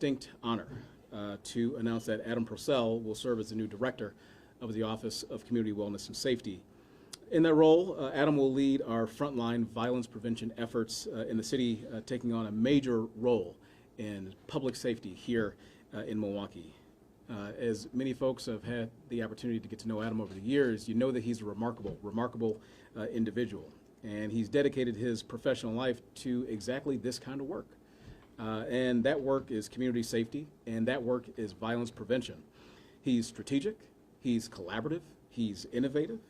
distinct honor to announce that Adam Purcell will serve as the new director of the Office of Community Wellness and Safety. In that role, Adam will lead our frontline violence prevention efforts in the city, taking on a major role in public safety here in Milwaukee. As many folks have had the opportunity to get to know Adam over the years, you know that he's a remarkable individual. And he's dedicated his professional life to exactly this kind of work. And that work is community safety, and that work is violence prevention. He's strategic, he's collaborative, he's innovative,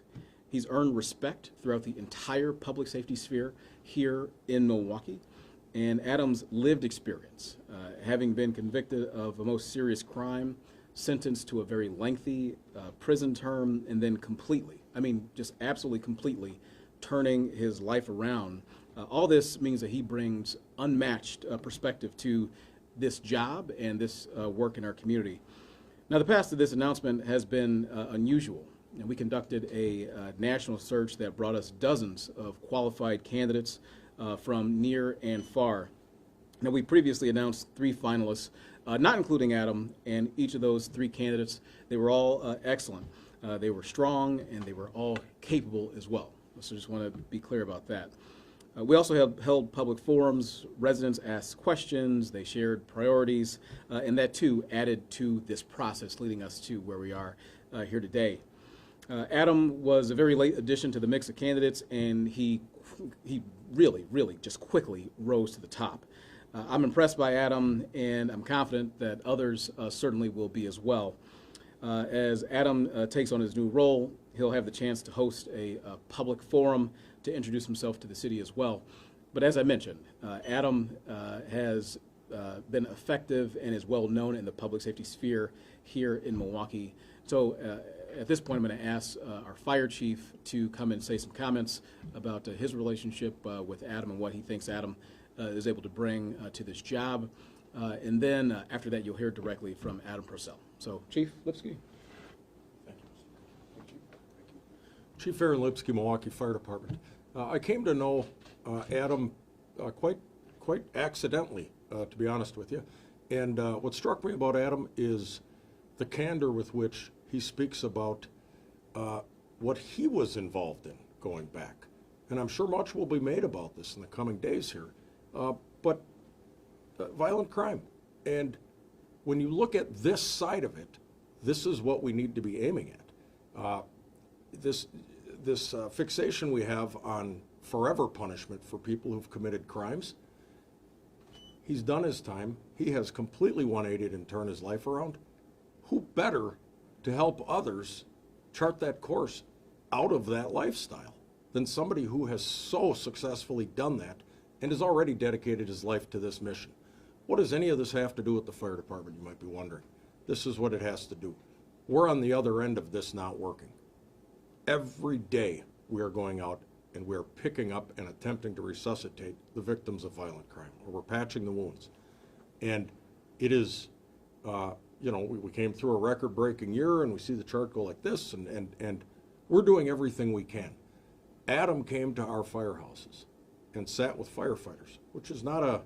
he's earned respect throughout the entire public safety sphere here in Milwaukee. And Adam's lived experience, having been convicted of a most serious crime, sentenced to a very lengthy prison term, and then just absolutely completely turning his life around. All this means that he brings unmatched perspective to this job and this work in our community. Now, the path to this announcement has been unusual. And we conducted a national search that brought us dozens of qualified candidates from near and far. Now, we previously announced 3 finalists, not including Adam, and each of those 3 candidates, they were all excellent. They were strong, and they were all capable as well. So just want to be clear about that. We also held public forums. Residents asked questions, they shared priorities, and that too added to this process, leading us to where we are here today. Adam was a very late addition to the mix of candidates, and he really just quickly rose to the top. I'm impressed by Adam, and I'm confident that others certainly will be as well. As Adam takes on his new role, he'll have the chance to host a public forum to introduce himself to the city as well. But as I mentioned, Adam has been effective and is well known in the public safety sphere here in Milwaukee. So at this point, I'm going to ask our fire chief to come and say some comments about his relationship with Adam and what he thinks Adam is able to bring to this job. And then after that, you'll hear directly from Adam Purcell. So, Chief Lipsky. Thank you. Chief Aaron Lipsky, Milwaukee Fire Department. I came to know Adam quite accidentally, to be honest with you. And what struck me about Adam is the candor with which he speaks about what he was involved in going back. And I'm sure much will be made about this in the coming days here. But violent crime. And when you look at this side of it, this is what we need to be aiming at. This fixation we have on forever punishment for people who've committed crimes, he's done his time. He has completely 180'd and turned his life around. Who better to help others chart that course out of that lifestyle than somebody who has so successfully done that and has already dedicated his life to this mission? What does any of this have to do with the fire department, you might be wondering? This is what it has to do. We're on the other end of this not working. Every day we are going out and we're picking up and attempting to resuscitate the victims of violent crime, or we're patching the wounds. And it is, we came through a record-breaking year and we see the chart go like this, and we're doing everything we can. Adam came to our firehouses and sat with firefighters, which is not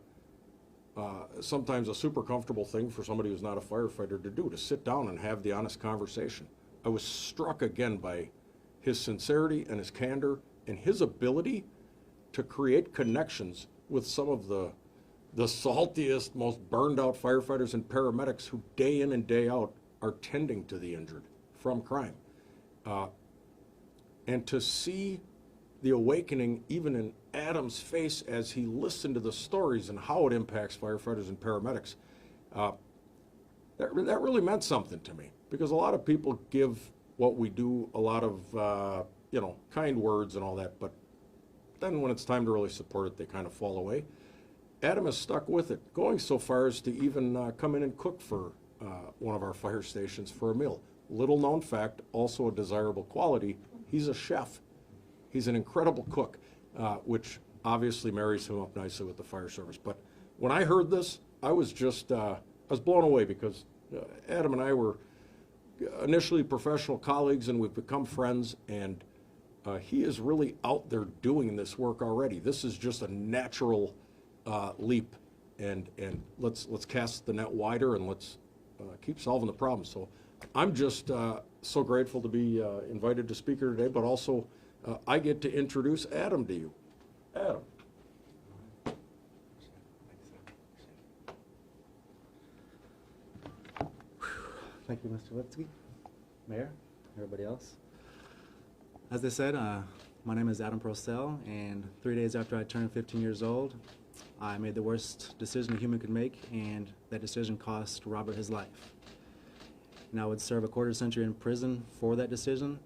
sometimes a super comfortable thing for somebody who's not a firefighter to do, to sit down and have the honest conversation. I was struck again by his sincerity and his candor and his ability to create connections with some of the saltiest, most burned out firefighters and paramedics who day in and day out are tending to the injured from crime. And to see the awakening even in Adam's face as he listened to the stories and how it impacts firefighters and paramedics, that really meant something to me, because a lot of people give what we do a lot of kind words and all that, but then when it's time to really support it, they kind of fall away. Adam has stuck with it, going so far as to even come in and cook for one of our fire stations for a meal. Little known fact, also a desirable quality, he's a chef. He's an incredible cook, which obviously marries him up nicely with the fire service. But when I heard this, I was blown away, because Adam and I were initially professional colleagues, and we've become friends, and he is really out there doing this work already. This is just a natural leap and let's cast the net wider, and let's keep solving the problem. So I'm just so grateful to be invited to speak here today, but also I get to introduce Adam to you. Adam. Thank you, Mr. Lipsky, Mayor, everybody else. As they said, my name is Adam Procell, and 3 days after I turned 15 years old, I made the worst decision a human could make, and that decision cost Robert his life. And I would serve a quarter century in prison for that decision,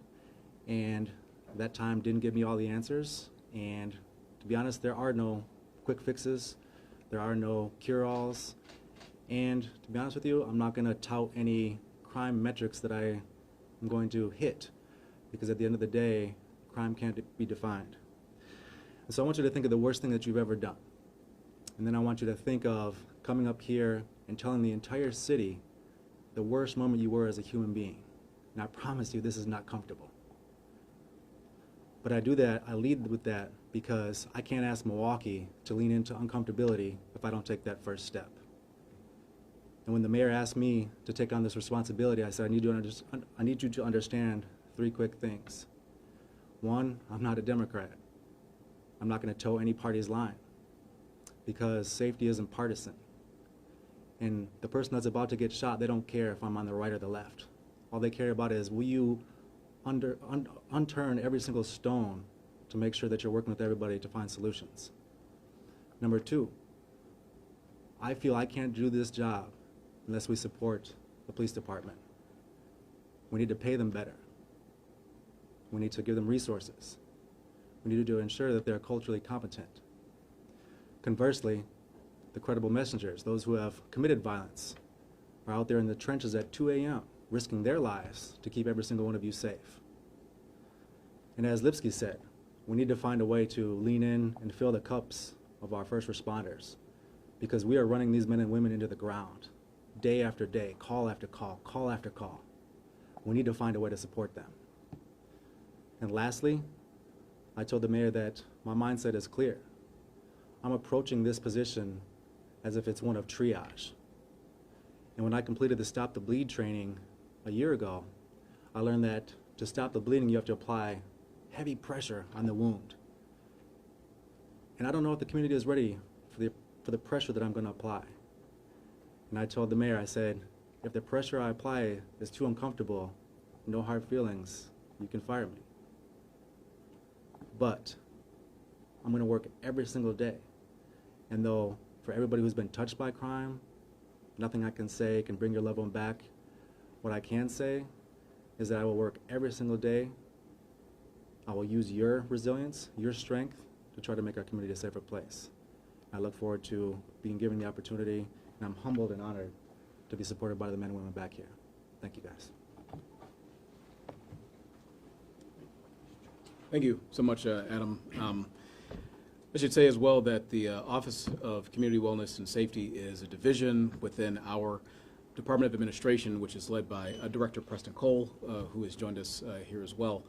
and that time didn't give me all the answers. And to be honest, there are no quick fixes, there are no cure-alls, and to be honest with you, I'm not going to tout any crime metrics that I am going to hit, because at the end of the day, crime can't be defined. And so I want you to think of the worst thing that you've ever done. And then I want you to think of coming up here and telling the entire city the worst moment you were as a human being. And I promise you, this is not comfortable. But I do that, I lead with that, because I can't ask Milwaukee to lean into uncomfortability if I don't take that first step. And when the mayor asked me to take on this responsibility, I said, I need you to understand 3 quick things. 1, I'm not a Democrat. I'm not going to toe any party's line, because safety isn't partisan. And the person that's about to get shot, they don't care if I'm on the right or the left. All they care about is, will you unturn every single stone to make sure that you're working with everybody to find solutions. Number 2, I feel I can't do this job unless we support the police department. We need to pay them better. We need to give them resources. We need to ensure that they're culturally competent. Conversely, the credible messengers, those who have committed violence, are out there in the trenches at 2 a.m., risking their lives to keep every single one of you safe. And as Lipsky said, we need to find a way to lean in and fill the cups of our first responders, because we are running these men and women into the ground, day after day, call after call, call after call. We need to find a way to support them. And lastly, I told the mayor that my mindset is clear. I'm approaching this position as if it's one of triage. And when I completed the Stop the Bleed training a year ago, I learned that to stop the bleeding, you have to apply heavy pressure on the wound. And I don't know if the community is ready for the pressure that I'm going to apply. And I told the mayor, I said, if the pressure I apply is too uncomfortable, no hard feelings, you can fire me. But I'm going to work every single day. And though for everybody who's been touched by crime, nothing I can say can bring your loved one back, what I can say is that I will work every single day. I will use your resilience, your strength, to try to make our community a safer place. I look forward to being given the opportunity, and I'm humbled and honored to be supported by the men and women back here. Thank you, guys. Thank you so much, Adam. I should say as well that the Office of Community Wellness and Safety is a division within our Department of Administration, which is led by Director Preston Cole, who has joined us here as well.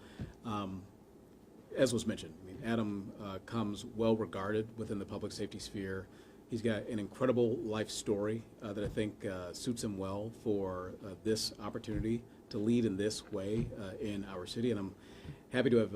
As was mentioned, I mean, Adam comes well regarded within the public safety sphere. He's got an incredible life story that I think suits him well for this opportunity to lead in this way in our city. And I'm happy to have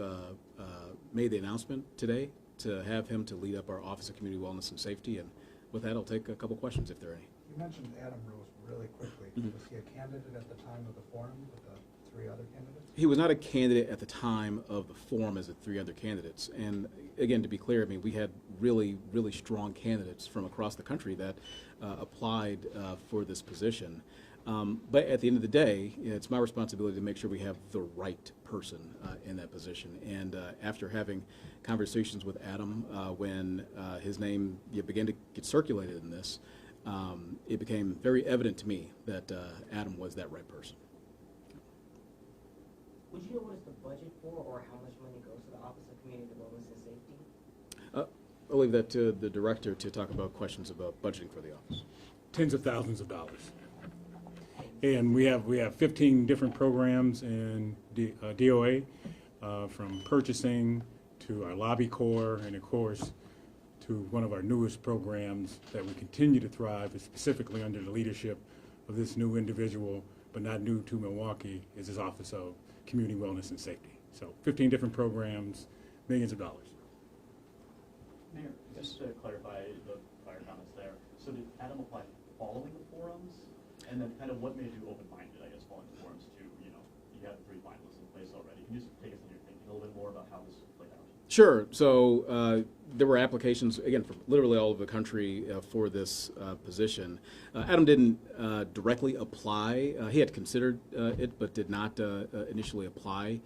made the announcement today to have him to lead up our Office of Community Wellness and Safety. And with that, I'll take a couple questions if there are any. You mentioned Adam Rose really quickly. Was he a candidate at the time of the forum with the 3 other candidates? He was not a candidate at the time of the forum as the 3 other candidates. And again, to be clear, I mean, we had really, really strong candidates from across the country that applied for this position. But at the end of the day, it's my responsibility to make sure we have the right person in that position. And after having conversations with Adam, when his name began to get circulated in this, it became very evident to me that Adam was that right person. Would you know what is the budget for, or how much money goes to the Office of Community Wellness and Safety? I'll leave that to the director to talk about questions about budgeting for the office. Tens of thousands of dollars. And we have 15 different programs in DOA, from purchasing to our lobby corps, and of course to one of our newest programs that we continue to thrive, specifically under the leadership of this new individual, but not new to Milwaukee, is this Office of Community Wellness and Safety. So 15 different programs, millions of dollars. Mayor, just to clarify the prior comments there, so did Adam apply following the forums? And then kind of what made you open-minded, I guess, following the forums to, you had 3 finalists in place already. Can you just take us into your thinking a little bit more about how this played out? Sure. So there were applications, again, from literally all over the country for this position. Adam didn't directly apply. He had considered it, but did not initially apply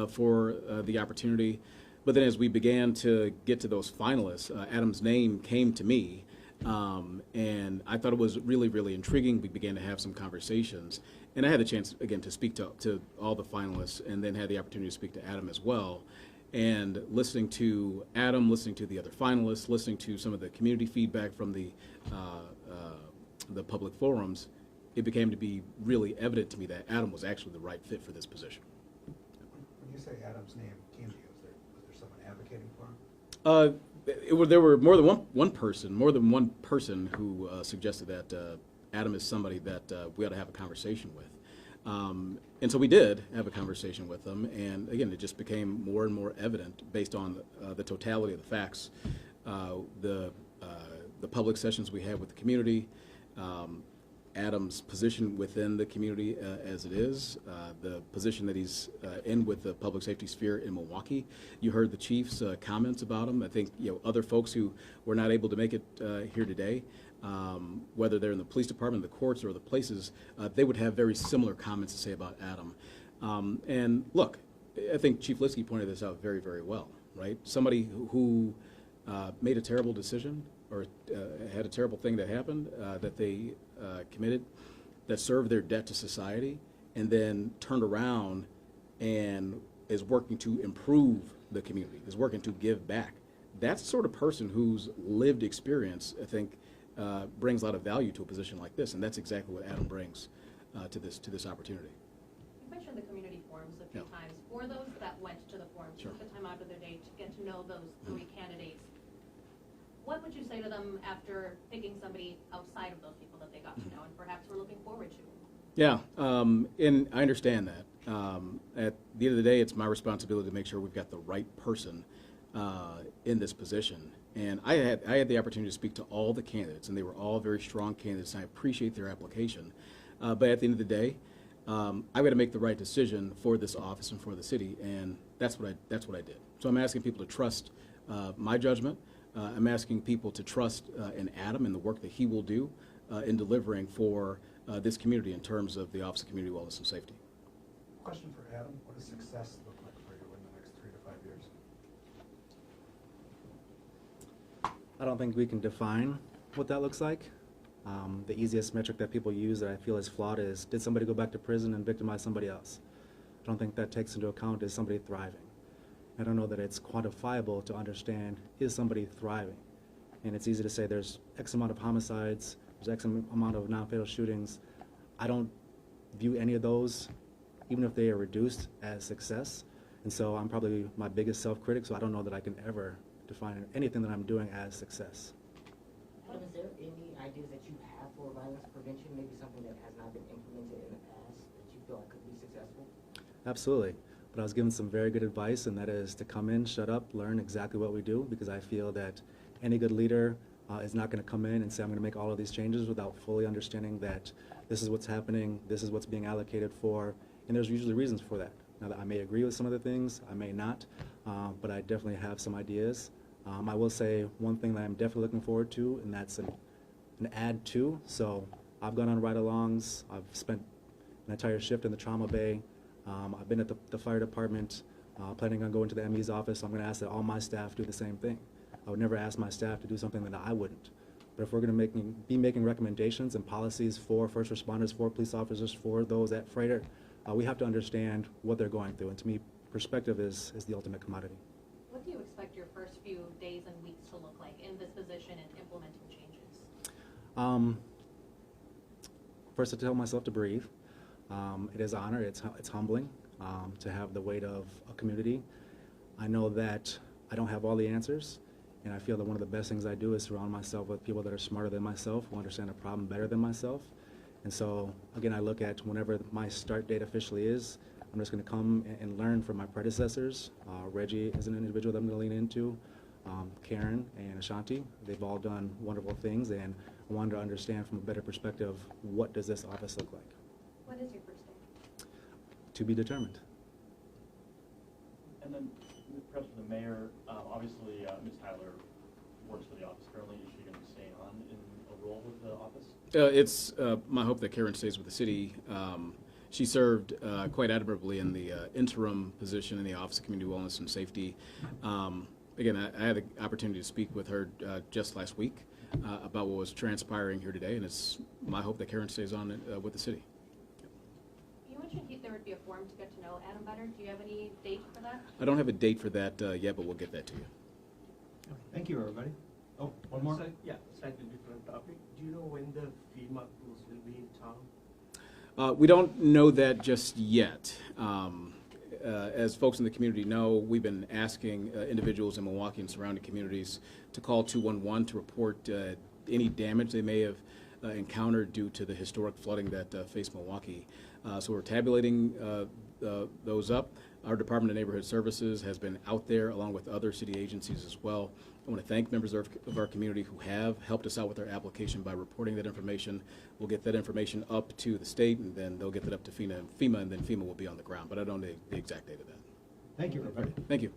for the opportunity. But then as we began to get to those finalists, Adam's name came to me, and I thought it was really, really intriguing. We began to have some conversations, and I had the chance, again, to speak to all the finalists, and then had the opportunity to speak to Adam as well. And listening to Adam, listening to the other finalists, listening to some of the community feedback from the public forums, it became to be really evident to me that Adam was actually the right fit for this position. When you say Adam's name came to you, was there someone advocating for him? There were more than one person who suggested that Adam is somebody that we ought to have a conversation with. And so we did have a conversation with them, and again, it just became more and more evident based on the totality of the facts, the public sessions we had with the community, Adam's position within the community as it is, the position that he's in with the public safety sphere in Milwaukee. You heard the chief's comments about him. I think other folks who were not able to make it here today, whether they're in the police department, the courts, or the places, they would have very similar comments to say about Adam. And look, I think Chief Litsky pointed this out very, very well, right? Somebody who made a terrible decision or had a terrible thing that happened that they committed, that served their debt to society, and then turned around and is working to improve the community, is working to give back. That's the sort of person whose lived experience, I think, brings a lot of value to a position like this, and that's exactly what Adam brings to this opportunity. You mentioned the community forums a few times. For those that went to the forums, Sure. took the time out of their day to get to know those 3 candidates, what would you say to them after picking somebody outside of those people that they got to know and perhaps were looking forward to? Yeah, and I understand that. At the end of the day, it's my responsibility to make sure we've got the right person in this position. And I had the opportunity to speak to all the candidates, and they were all very strong candidates, and I appreciate their application. But at the end of the day, I've got to make the right decision for this office and for the city, and that's what I did. So I'm asking people to trust my judgment. I'm asking people to trust in Adam and the work that he will do in delivering for this community in terms of the Office of Community Wellness and Safety. Question for Adam, what does success look like for you in the next 3 to 5 years? I don't think we can define what that looks like. The easiest metric that people use that I feel is flawed is, did somebody go back to prison and victimize somebody else? I don't think that takes into account, is somebody thriving? I don't know that it's quantifiable to understand, is somebody thriving? And it's easy to say there's X amount of homicides, there's X amount of non-fatal shootings. I don't view any of those, even if they are reduced, as success. And so I'm probably my biggest self-critic, so I don't know that I can ever define anything that I'm doing as success. Adam, is there any ideas that you have for violence prevention, maybe something that has not been implemented in the past that you feel like could be successful? Absolutely. But I was given some very good advice, and that is to come in, shut up, learn exactly what we do, because I feel that any good leader is not going to come in and say, I'm going to make all of these changes without fully understanding that this is what's happening, this is what's being allocated for, and there's usually reasons for that. Now, that I may agree with some of the things, I may not, but I definitely have some ideas. I will say one thing that I'm definitely looking forward to, and that's an add to. So I've gone on ride-alongs, I've spent an entire shift in the trauma bay, I've been at the fire department, planning on going to the ME's office, so I'm going to ask that all my staff do the same thing. I would never ask my staff to do something that I wouldn't. But if we're going to be making recommendations and policies for first responders, for police officers, for those at Freighter, we have to understand what they're going through. And to me, perspective is the ultimate commodity. What do you expect your first few days and weeks to look like in this position and implementing changes? First, I tell myself to breathe. It is an honor, it's humbling to have the weight of a community. I know that I don't have all the answers, And I feel that one of the best things I do is surround myself with people that are smarter than myself, who understand a problem better than myself. And so, again, I look at whenever my start date officially is, I'm just going to come and learn from my predecessors. Reggie is an individual that I'm going to lean into. Karen and Ashanti, they've all done wonderful things, and I wanted to understand from a better perspective, what does this office look like? What is your first day? To be determined. And then perhaps for the mayor, obviously Ms. Tyler works for the office currently. Is she going to be staying on in a role with the office? It's my hope that Karen stays with the city. She served quite admirably in the interim position in the Office of Community Wellness and Safety. Again, I had the opportunity to speak with her just last week about what was transpiring here today, and it's my hope that Karen stays on with the city. You mentioned there would be a forum to get to know Adam better. Do you have any date for that? I don't have a date for that yet, but we'll get that to you. Thank you, everybody. Oh, one more? Yeah, slightly different topic. Do you know when the FEMA crews will be in town? We don't know that just yet. As folks in the community know, we've been asking individuals in Milwaukee and surrounding communities to call 211 to report any damage they may have encountered due to the historic flooding that faced Milwaukee. So we're tabulating those up. Our Department of Neighborhood Services has been out there along with other city agencies as well. I want to thank members of our community who have helped us out with our application by reporting that information. We'll get that information up to the state, and then they'll get that up to FEMA, and then FEMA will be on the ground. But I don't know the exact date of that. Thank you, everybody. Thank you.